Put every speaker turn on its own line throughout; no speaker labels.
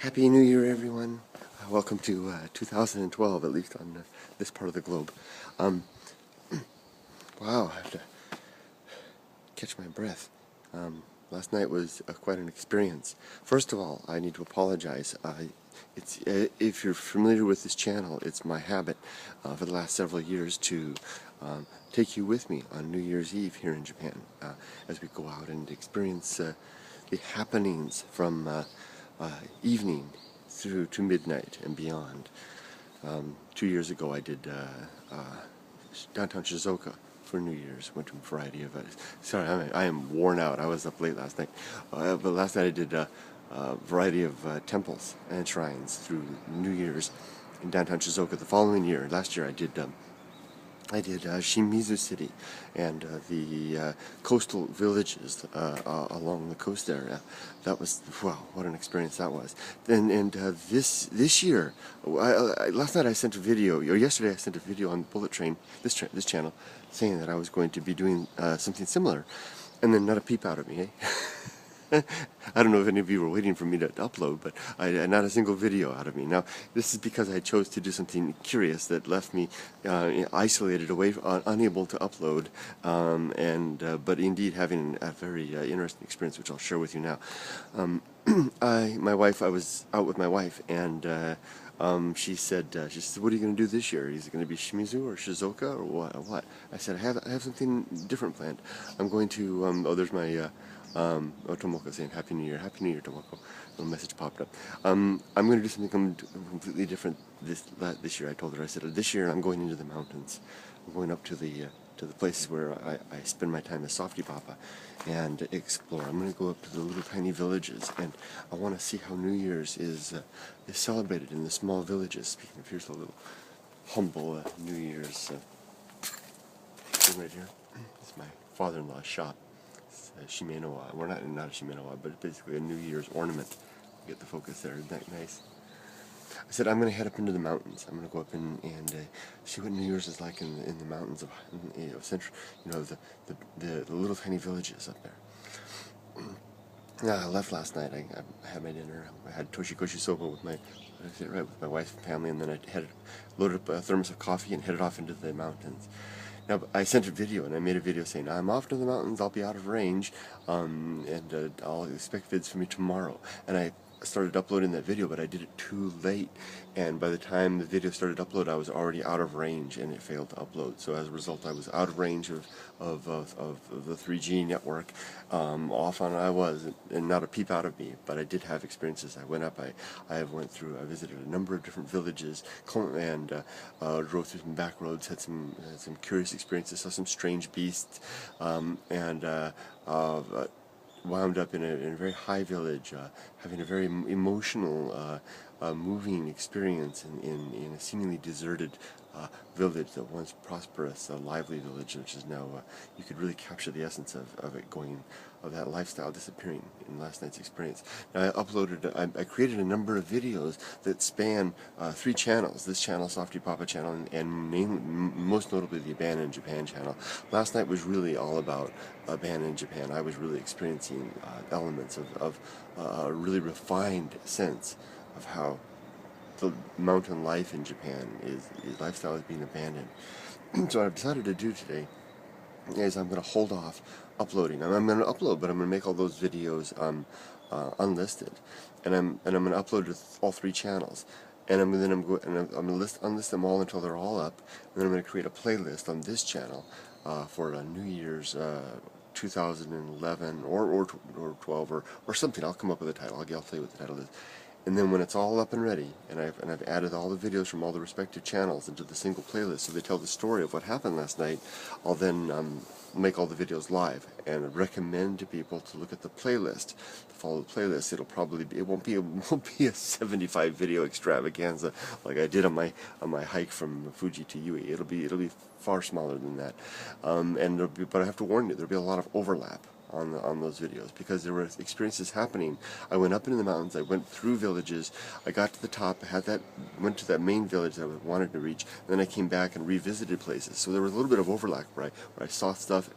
Happy New Year, everyone. Welcome to 2012, at least on this part of the globe. Wow, I have to catch my breath. Last night was quite an experience. First of all, I need to apologize. If you're familiar with this channel, it's my habit for the last several years to take you with me on New Year's Eve here in Japan as we go out and experience the happenings from evening through to midnight and beyond. 2 years ago I did downtown Shizuoka for New Year's. Went to a variety of sorry, I am worn out. I was up late last night, but last night I did a variety of temples and shrines through New Year's in downtown Shizuoka. The following year, last year, I did Shimizu City and the coastal villages along the coast area. That was, wow, what an experience that was. This year, last night I sent a video, or yesterday I sent a video on Bullet Train, this channel, saying that I was going to be doing something similar, and then not a peep out of me, eh? I don't know if any of you were waiting for me to upload, but not a single video out of me. Now, this is because I chose to do something curious that left me isolated, away, unable to upload, but indeed having a very interesting experience, which I'll share with you now. I was out with my wife, and she said, what are you going to do this year? Is it going to be Shimizu or Shizuoka or what? I said, I have something different planned. I'm going to, there's my, Tomoko saying Happy New Year, Tomoko. A little message popped up. I'm going to do something completely different this year. I told her, I said, this year I'm going into the mountains. I'm going up to the places where I spend my time as Softy Papa and explore. I'm going to go up to the little tiny villages, and I want to see how New Year's is celebrated in the small villages. Speaking of, here's a little humble New Year's thing right here. This is my father-in-law's shop. Shimenoa. We're not a Shimenoa, but it's basically a New Year's ornament. Get the focus there. Isn't that nice? I said I'm going to head up into the mountains. I'm going to go up and see what New Year's is like in the mountains of central, the little tiny villages up there. I left last night. I had my dinner. I had toshikoshi soba with my wife and family, and then I loaded up a thermos of coffee and headed off into the mountains. Now, I sent a video, and I made a video saying, I'm off to the mountains, I'll be out of range, and I'll expect vids from me tomorrow. And I started uploading that video, but I did it too late, and by the time the video started to upload, I was already out of range, and it failed to upload. So as a result, I was out of range of the 3G network. Off on I was, and not a peep out of me, but I did have experiences. I went up, I visited a number of different villages, and drove through some back roads, had some curious experiences, saw some strange beasts, and wound up in a very high village, having a very emotional, moving experience in a seemingly deserted village that once prosperous, lively village, which is now, you could really capture the essence of it going, of that lifestyle disappearing in last night's experience. Now I created a number of videos that span 3 channels, this channel, Softy Papa channel, and most notably the Abandoned Japan channel. Last night was really all about Abandoned Japan. I was really experiencing elements of a really refined sense of how the mountain life in Japan lifestyle is being abandoned. So what I've decided to do today is I'm going to hold off uploading. I'm going to upload, but I'm going to make all those videos unlisted, and I'm going to upload to all 3 channels. And I'm going to unlist them all until they're all up, and then I'm going to create a playlist on this channel for New Year's 2011 or 12 or something. I'll come up with a title. I'll tell you what the title is. And then when it's all up and ready, and I've added all the videos from all the respective channels into the single playlist, so they tell the story of what happened last night, I'll then make all the videos live and recommend to people to look at the playlist, to follow the playlist. It won't be a 75 video extravaganza like I did on my hike from Fuji to Yui. It'll be far smaller than that. But I have to warn you, there'll be a lot of overlap on those videos, because there were experiences happening. I went up into the mountains, I went through villages, I got to the top, went to that main village that I wanted to reach, and then I came back and revisited places. So there was a little bit of overlap where I saw stuff,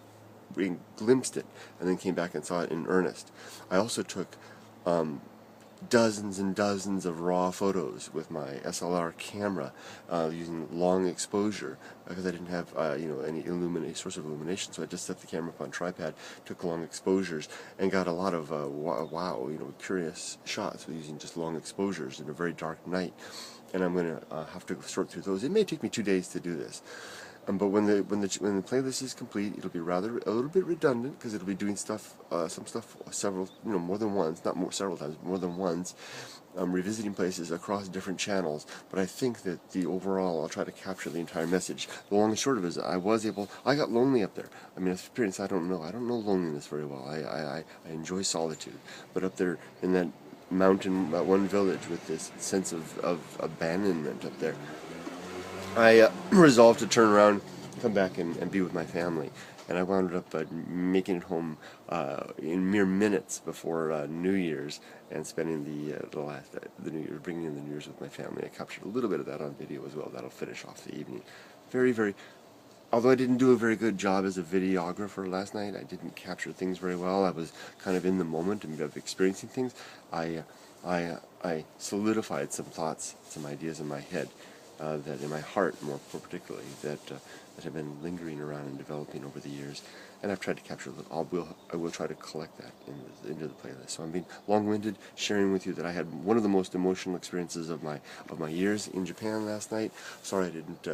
glimpsed it, and then came back and saw it in earnest. I also took dozens and dozens of raw photos with my SLR camera using long exposure because I didn't have any source of illumination, so I just set the camera up on tripod, took long exposures, and got a lot of curious shots using just long exposures in a very dark night. And I'm going to have to sort through those. It may take me 2 days to do this. But when the playlist is complete, it'll be a little bit redundant because it'll be doing some stuff more than once, several times, more than once, revisiting places across different channels. But I think that the overall, I'll try to capture the entire message. The long and short of it is, I got lonely up there. I mean, experience, I don't know loneliness very well. I enjoy solitude, but up there in that mountain, one village with this sense of abandonment up there, I resolved to turn around, come back, and be with my family. And I wound up making it home in mere minutes before New Year's, and spending the New Year, bringing in the New Year's with my family. I captured a little bit of that on video as well. That'll finish off the evening. Very, very. Although I didn't do a very good job as a videographer last night, I didn't capture things very well. I was kind of in the moment and of experiencing things. I solidified some thoughts, some ideas in my head. That in my heart, more particularly, that have been lingering around and developing over the years, and I've tried to capture them. I will try to collect that into the playlist. So I'm being long-winded, sharing with you that I had one of the most emotional experiences of my years in Japan last night. Sorry I didn't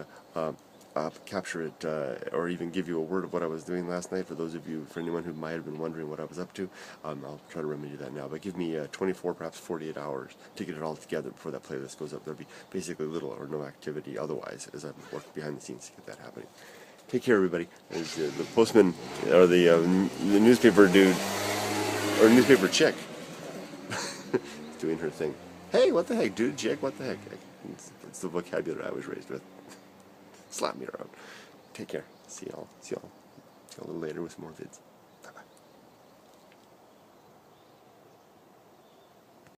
capture it or even give you a word of what I was doing last night. For anyone who might have been wondering what I was up to, I'll try to remedy that now. But give me 24, perhaps 48 hours to get it all together before that playlist goes up. There'll be basically little or no activity otherwise as I've worked behind the scenes to get that happening. Take care, everybody. As the postman or the newspaper dude or newspaper chick doing her thing. Hey, what the heck, dude, chick, what the heck? It's the vocabulary I was raised with. Slap me around. Take care. See y'all a little later with more vids.